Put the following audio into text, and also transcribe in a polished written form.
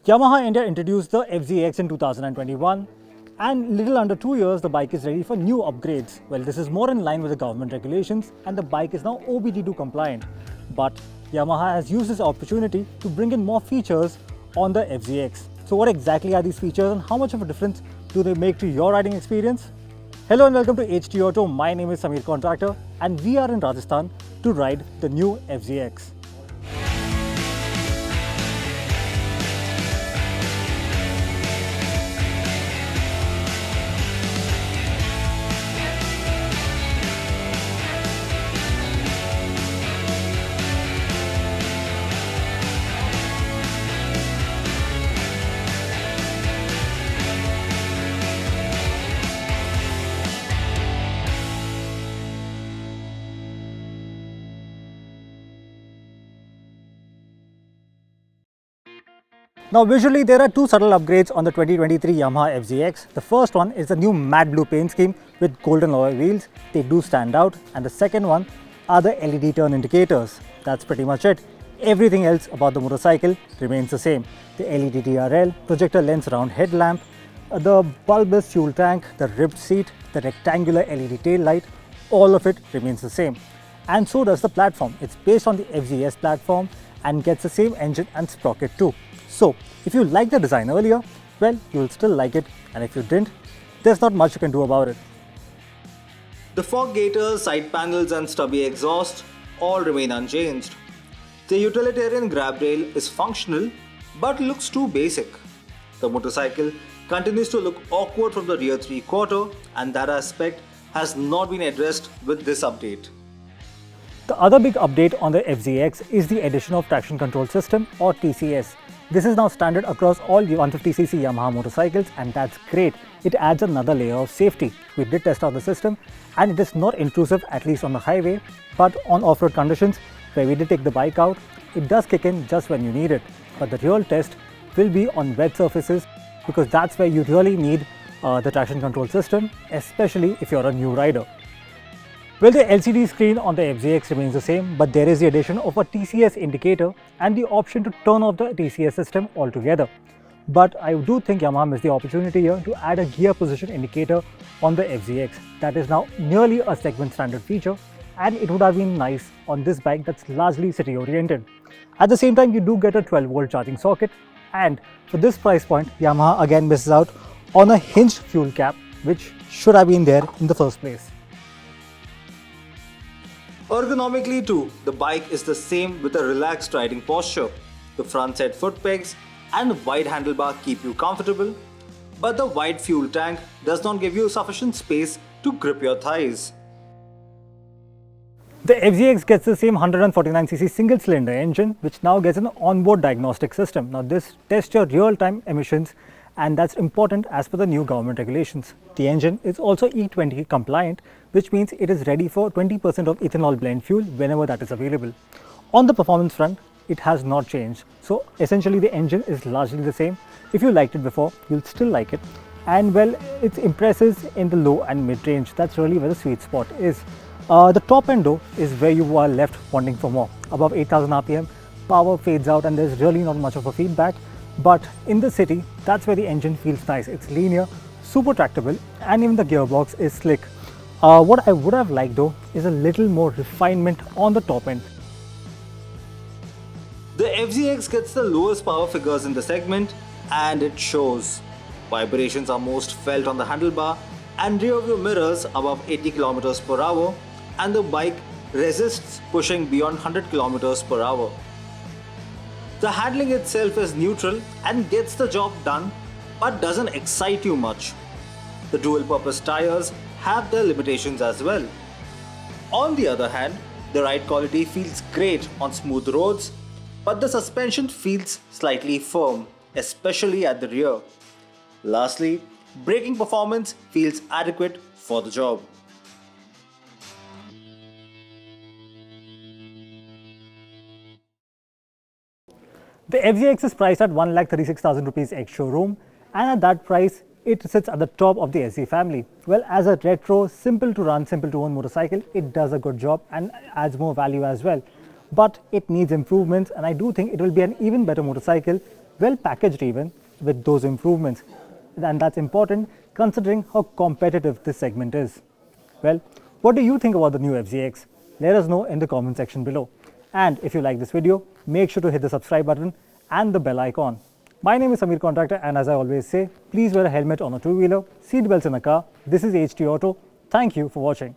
Yamaha India introduced the FZ-X in 2021 and little under 2 years the bike is ready for new upgrades. Well, this is more in line with the government regulations and the bike is now OBD2 compliant. But Yamaha has used this opportunity to bring in more features on the FZ-X. So what exactly are these features and how much of a difference do they make to your riding experience? Hello and welcome to HT Auto. My name is Samir Contractor and we are in Rajasthan to ride the new FZ-X. Now visually there are two subtle upgrades on the 2023 Yamaha FZ-X. The first one is the new matte blue paint scheme with golden alloy wheels. They do stand out. And the second one are the LED turn indicators. That's pretty much it. Everything else about the motorcycle remains the same. The LED DRL, projector lens round headlamp, the bulbous fuel tank, the ribbed seat, the rectangular LED tail light, all of it remains the same. And so does the platform. It's based on the FZ-S platform and gets the same engine and sprocket too. So, if you liked the design earlier, well, you'll still like it, and if you didn't, there's not much you can do about it. The fog gaiters, side panels and stubby exhaust all remain unchanged. The utilitarian grab rail is functional but looks too basic. The motorcycle continues to look awkward from the rear three-quarter and that aspect has not been addressed with this update. The other big update on the FZ-X is the addition of traction control system or TCS. This is now standard across all 150cc Yamaha motorcycles and that's great. It adds another layer of safety. We did test out the system and it is not intrusive, at least on the highway, but on off-road conditions where we did take the bike out, it does kick in just when you need it. But the real test will be on wet surfaces because that's where you really need the traction control system, especially if you're a new rider. Well, the LCD screen on the FZ-X remains the same, but there is the addition of a TCS indicator and the option to turn off the TCS system altogether. But I do think Yamaha missed the opportunity here to add a gear position indicator on the FZ-X. That is now nearly a segment standard feature and it would have been nice on this bike that's largely city oriented. At the same time, you do get a 12-volt charging socket and for this price point, Yamaha again misses out on a hinged fuel cap which should have been there in the first place. Ergonomically too, the bike is the same with a relaxed riding posture. The front set foot pegs and wide handlebar keep you comfortable, but the wide fuel tank does not give you sufficient space to grip your thighs. The FZ-X gets the same 149cc single-cylinder engine which now gets an onboard diagnostic system. Now this tests your real-time emissions and that's important as per the new government regulations. The engine is also E20 compliant, which means it is ready for 20% of ethanol blend fuel whenever that is available. On the performance front, it has not changed. So essentially the engine is largely the same. If you liked it before, you'll still like it. And well, it impresses in the low and mid range. That's really where the sweet spot is. The top end though is where you are left wanting for more. Above 8000 RPM, power fades out and there's really not much of a feedback. But in the city, that's where the engine feels nice. It's linear, super tractable, and even the gearbox is slick. What I would have liked though is a little more refinement on the top end. The FZ-X gets the lowest power figures in the segment and it shows. Vibrations are most felt on the handlebar and rear view mirrors above 80 km per hour and the bike resists pushing beyond 100 km per hour. The handling itself is neutral and gets the job done but doesn't excite you much. The dual purpose tires have their limitations as well. On the other hand, the ride quality feels great on smooth roads, but the suspension feels slightly firm, especially at the rear. Lastly, braking performance feels adequate for the job. The FZ-X is priced at 1,36,000 rupees ex-showroom and at that price, it sits at the top of the SC family. Well, as a retro, simple to run, simple to own motorcycle, it does a good job and adds more value as well. But it needs improvements and I do think it will be an even better motorcycle well packaged even with those improvements. And that's important considering how competitive this segment is. Well, what do you think about the new FZ-X? Let us know in the comment section below. And if you like this video, make sure to hit the subscribe button and the bell icon. My name is Samir Contractor, and as I always say, please wear a helmet on a two-wheeler, seat belts in a car. This is HT Auto. Thank you for watching.